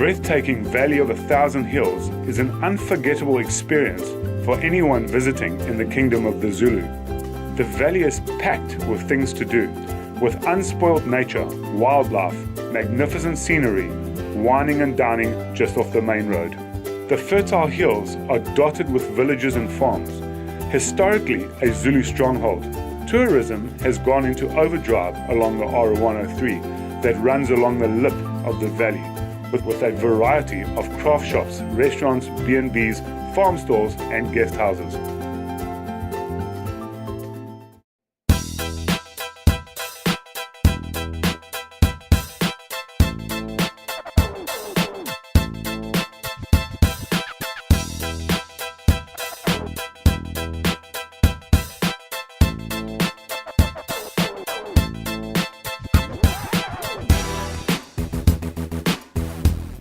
breathtaking Valley of 1,000 Hills is an unforgettable experience for anyone visiting in the Kingdom of the Zulu. The valley is packed with things to do, with unspoiled nature, wildlife, magnificent scenery, wining and dining just off the main road. The fertile hills are dotted with villages and farms. Historically a Zulu stronghold, tourism has gone into overdrive along the R103 that runs along the lip of the valley, with a variety of craft shops, restaurants, B&Bs, farm stalls and guest houses.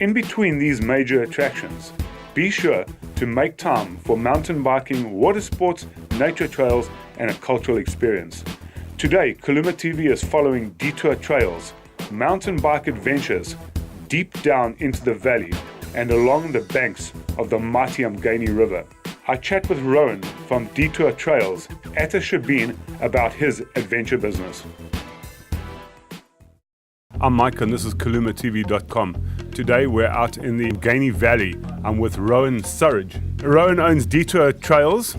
In between these major attractions, be sure to make time for mountain biking, water sports, nature trails, and a cultural experience. Today, KulumaTv is following Detour Trails, mountain bike adventures deep down into the valley and along the banks of the mighty Umgeni River. I chat with Rowan from Detour Trails at a shebeen about his adventure business. I'm Mike and this is KulumaTv.com. Today we're out in the Umgeni Valley. I'm with Rowan Surridge. Rowan owns Detour Trails,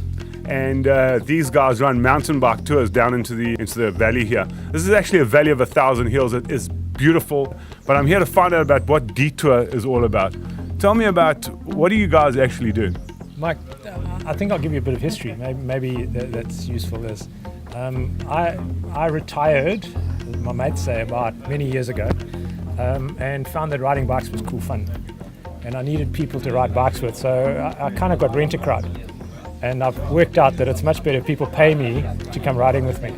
and these guys run mountain bike tours down into the valley here. This is actually a valley of 1,000 hills. It is beautiful, but I'm here to find out about what Detour is all about. Tell me about, what do you guys actually do? Mike, I think I'll give you a bit of history. Maybe that's useful. I retired, as my mates say, about many years ago, and found that riding bikes was cool fun. And I needed people to ride bikes with, so I kind of got rent-a-crowd. And I've worked out that it's much better if people pay me to come riding with me.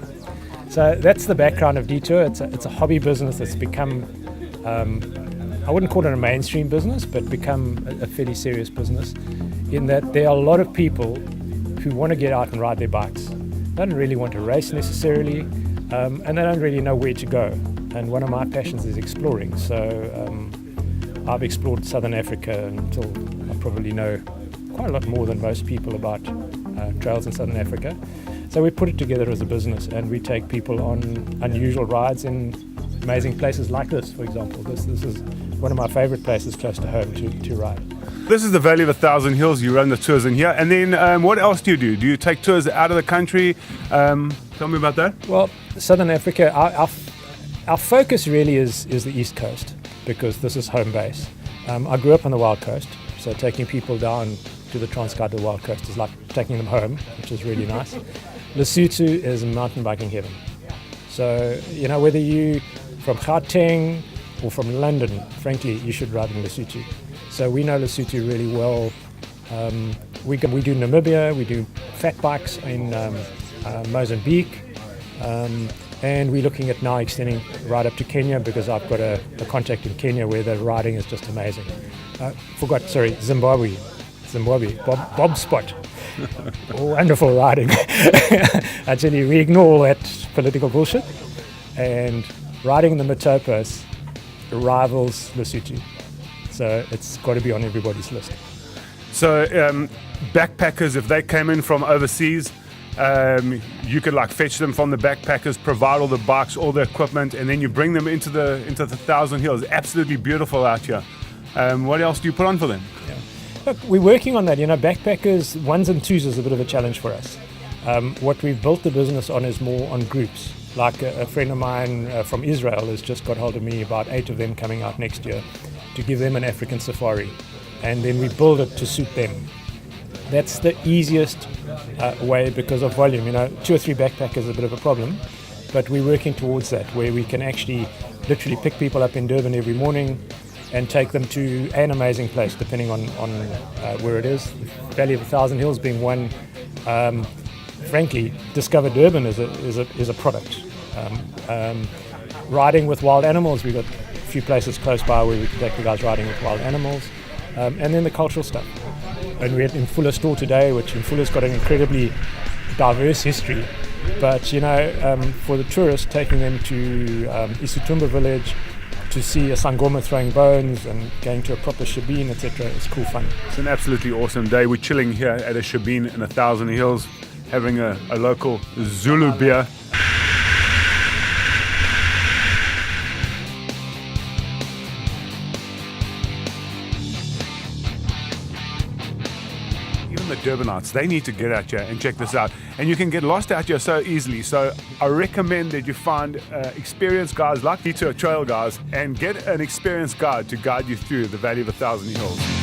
So that's the background of Detour. It's a hobby business that's become, I wouldn't call it a mainstream business, but become a fairly serious business, in that there are a lot of people who want to get out and ride their bikes. They don't really want to race necessarily, and they don't really know where to go. And one of my passions is exploring. So I've explored Southern Africa until I probably know quite a lot more than most people about trails in Southern Africa. So we put it together as a business, and we take people on unusual rides in amazing places like this, for example. This is one of my favorite places close to home to ride. This is the Valley of 1,000 Hills. You run the tours in here. And then what else do you do? Do you take tours out of the country? Tell me about that. Well, Southern Africa, our focus really is the East Coast, because this is home base. I grew up on the Wild Coast, so taking people down to the Transkei to the Wild Coast is like taking them home, which is really nice. Lesotho is mountain biking heaven. So, whether you from Gauteng or from London, frankly, you should ride in Lesotho. So we know Lesotho really well. We do Namibia, we do fat bikes in Mozambique, and we're looking at now extending right up to Kenya, because I've got a contact in Kenya where the riding is just amazing. Zimbabwe, Bob Spot. Wonderful riding. Actually, we ignore all that political bullshit, and riding in the Matopos rivals Lesotho. So it's got to be on everybody's list. So backpackers, if they came in from overseas, you could fetch them from the backpackers, provide all the bikes, all the equipment, and then you bring them into the 1,000 Hills. Absolutely beautiful out here. What else do you put on for them? Yeah. Look, we're working on that. Backpackers, ones and twos is a bit of a challenge for us. What we've built the business on is more on groups. Like a friend of mine from Israel has just got hold of me, about 8 of them coming out next year, to give them an African safari, and then we build it to suit them. That's the easiest way because of volume. 2 or 3 backpackers is a bit of a problem, but we're working towards that, where we can actually literally pick people up in Durban every morning and take them to an amazing place, depending on where it is. Valley of 1,000 Hills being one. Frankly, Discover Durban is a product. Riding with wild animals, we've got a few places close by where we can take the guys riding with wild animals, and then the cultural stuff. And we're in Fuller store today, which in Fuller's got an incredibly diverse history. But for the tourists, taking them to Isutumba village, to see a sangoma throwing bones and going to a proper shebeen, etc. It's cool fun. It's an absolutely awesome day. We're chilling here at a shebeen in 1,000 Hills, having a local Zulu beer. Even the Durbanites, they need to get out here and check this out. And you can get lost out here so easily. So I recommend that you find experienced guys like Detour Trail guys and get an experienced guide to guide you through the Valley of 1,000 Hills.